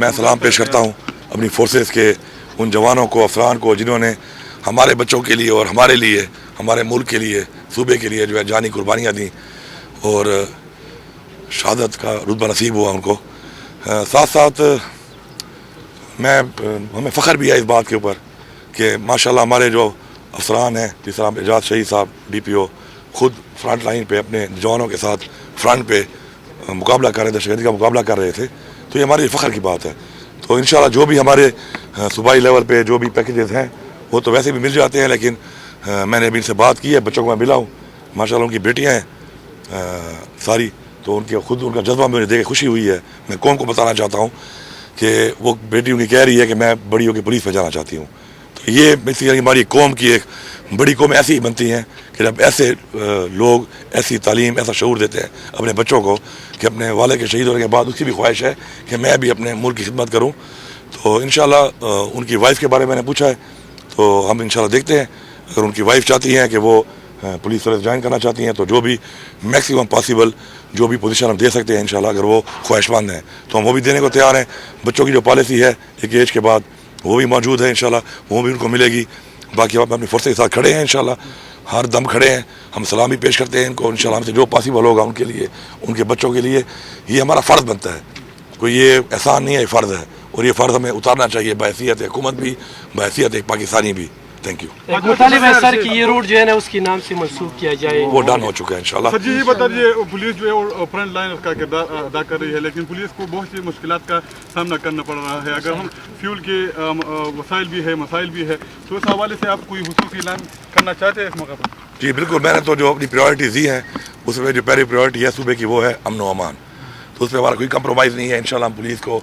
میں سلام پیش کرتا ہوں اپنی فورسز کے ان جوانوں کو، افسران کو، جنہوں نے ہمارے بچوں کے لیے اور ہمارے لیے، ہمارے ملک کے لیے، صوبے کے لیے جو ہے جانی قربانیاں دیں اور شہادت کا رتبہ نصیب ہوا ان کو۔ ساتھ ساتھ ہمیں فخر بھی ہے اس بات کے اوپر کہ ماشاءاللہ ہمارے جو افسران ہیں، جس طرح اعجاز شہید صاحب DPO خود فرنٹ لائن پہ اپنے جوانوں کے ساتھ فرنٹ پہ مقابلہ کر رہے تھے، دہشت گردی کا مقابلہ کر رہے تھے، تو یہ ہماری فخر کی بات ہے۔ تو انشاءاللہ جو بھی ہمارے صوبائی لیول پہ جو بھی پیکیجز ہیں وہ تو ویسے بھی مل جاتے ہیں، لیکن میں نے ابھی ان سے بات کی ہے، بچوں کو میں ملا ہوں، ماشاءاللہ ان کی بیٹیاں ہیں ساری، تو ان کا جذبہ مجھے دیکھ کے خوشی ہوئی ہے۔ میں قوم کو بتانا چاہتا ہوں کہ وہ بیٹی ان کی کہہ رہی ہے کہ میں بڑی ہو کے پولیس میں جانا چاہتی ہوں۔ تو یہ بیسیکلی ہماری قوم کی ایک بڑی قوم ایسی ہی بنتی ہیں کہ جب ایسے لوگ ایسی تعلیم، ایسا شعور دیتے ہیں اپنے بچوں کو کہ اپنے والد کے شہید ہونے کے بعد اس کی بھی خواہش ہے کہ میں بھی اپنے ملک کی خدمت کروں۔ تو انشاءاللہ ان کی وائف کے بارے میں نے پوچھا ہے، تو ہم انشاءاللہ دیکھتے ہیں، اگر ان کی وائف چاہتی ہیں کہ وہ پولیس سروس جوائن کرنا چاہتی ہیں تو جو بھی میکسیمم پاسبل جو بھی پوزیشن ہم دے سکتے ہیں انشاءاللہ، اگر وہ خواہش مند ہیں تو ہم وہ بھی دینے کو تیار ہیں۔ بچوں کی جو پالیسی ہے ایک ایج کے بعد وہ بھی موجود ہے انشاءاللہ، وہ بھی ان کو ملے گی۔ باقی ہم اپنی فورس کے ساتھ کھڑے ہیں انشاءاللہ، ہر دم کھڑے ہیں، ہم سلامی پیش کرتے ہیں ان کو، انشاءاللہ ہم سے جو پاسبل ہوگا ان کے لیے، ان کے بچوں کے لیے، یہ ہمارا فرض بنتا ہے، کوئی یہ احسان نہیں ہے، یہ فرض ہے، اور یہ فرض ہمیں اتارنا چاہیے بحیثیت حکومت بھی، بحیثیت ایک پاکستانی بھی۔ Thank you. ایک مطالبہ ہے سر کہ یہ روڈ جو ہے نا اس کے نام سے منسوخ کیا جائے، وہ ڈن ہو چکا ہے انشاءاللہ۔ سر جی یہ بتا دیجیے، پولیس جو ہے فرنٹ لائن کا کردار ادا کر رہی ہے، لیکن پولیس کو بہت سی مشکلات کا سامنا کرنا پڑ رہا ہے۔ اگر ہم فیول کے وسائل بھی ہے، مسائل بھی ہے، تو اس حوالے سے آپ کوئی خصوصی اعلان کرنا چاہتے ہیں اس موقع پر؟ جی بالکل، میں نے تو جو اپنی پریورٹیز دی ہیں اس میں جو پہلی پریورٹی ہے صوبے کی وہ ہے امن و امان، تو اس پہ ہمارا کوئی کمپرومائز نہیں ہے۔ انشاءاللہ ہم پولیس کو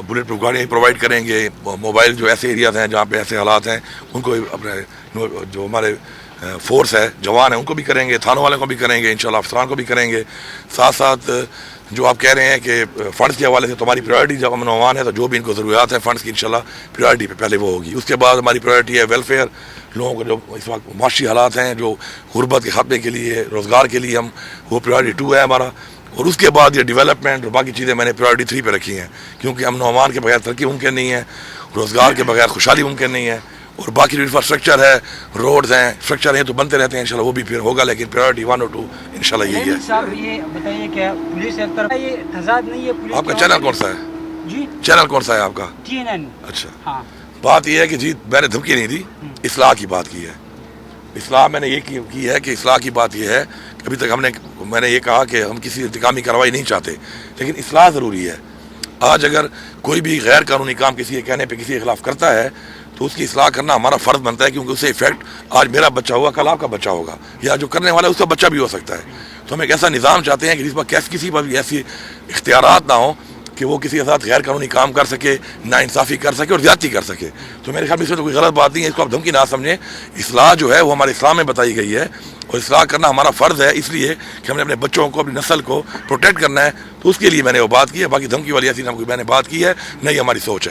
بلٹ پروف گاڑیاں پرووائڈ کریں گے، موبائل جو ایسے ایریاز ہیں جہاں پہ ایسے حالات ہیں ان کو اپنے جو ہمارے فورس ہے، جوان ہیں، ان کو بھی کریں گے، تھانوں والوں کو بھی کریں گے، انشاءاللہ افسران کو بھی کریں گے۔ ساتھ ساتھ جو آپ کہہ رہے ہیں کہ فنڈس کے حوالے سے تو ہماری پریورٹی جب امن و امان ہے تو جو بھی ان کو ضروریات ہیں فنڈس کی انشاءاللہ پریورٹی پہ پہلے وہ ہوگی۔ اس کے بعد ہماری پریورٹی ہے ویلفیئر، لوگوں کو جو اس وقت معاشی حالات ہیں، جو غربت کے خاتمے کے لیے، روزگار کے لیے، ہم وہ پریورٹی 2 ہے ہمارا، اور اس کے بعد یہ ڈیولپمنٹ اور باقی چیزیں میں نے پریورٹی 3 پہ رکھی ہیں، کیونکہ امن و امان کے بغیر ترقی ممکن نہیں ہے، روزگار کے بغیر خوشحالی ممکن نہیں ہے، اور باقی جو انفراسٹرکچر ہے، روڈز ہیں، اسٹرکچر ہیں تو بنتے رہتے ہیں انشاءاللہ، وہ بھی پھر ہوگا، لیکن پریورٹی 1 اور 2 انشاءاللہ یہی ہے۔ صاحب یہ بتائیے کہ پولیس ایک طرف یہ تضاد نہیں ہے پولیس؟ آپ کا چینل کون سا ہے؟ جی چینل کون سا ہے آپ کا؟ TNN۔ اچھا، ہاں بات یہ ہے کہ جی میں نے دھمکی نہیں دی، اصلاح کی بات کی ہے۔ اصلاح میں نے یہ کی ہے کہ اصلاح کی بات یہ ہے کہ ابھی تک میں نے یہ کہا کہ ہم کسی انتقامی کارروائی نہیں چاہتے، لیکن اصلاح ضروری ہے۔ آج اگر کوئی بھی غیر قانونی کام کسی کے کہنے پہ کسی کے خلاف کرتا ہے تو اس کی اصلاح کرنا ہمارا فرض بنتا ہے، کیونکہ اس سے افیکٹ آج میرا بچہ ہوگا، کل آپ کا بچہ ہوگا، یا جو کرنے والا ہے اس کا بچہ بھی ہو سکتا ہے۔ تو ہم ایک ایسا نظام چاہتے ہیں کہ جس پر کسی پر بھی ایسی اختیارات نہ ہوں کہ وہ کسی کے ساتھ غیر قانونی کام کر سکے، ناانصافی کر سکے اور زیادتی کر سکے۔ تو میرے خیال میں اس میں تو کوئی غلط بات نہیں ہے، اس کو آپ دھمکی نہ سمجھیں۔ اصلاح جو ہے وہ ہمارے اسلام میں بتائی گئی ہے، اور اصلاح کرنا ہمارا فرض ہے، اس لیے کہ ہم نے اپنے بچوں کو، اپنی نسل کو پروٹیکٹ کرنا ہے، تو اس کے لیے میں نے وہ بات کی ہے۔ باقی دھمکی والی ایسی نہ کوئی میں نے بات کی ہے، نہیں ہماری سوچ ہے۔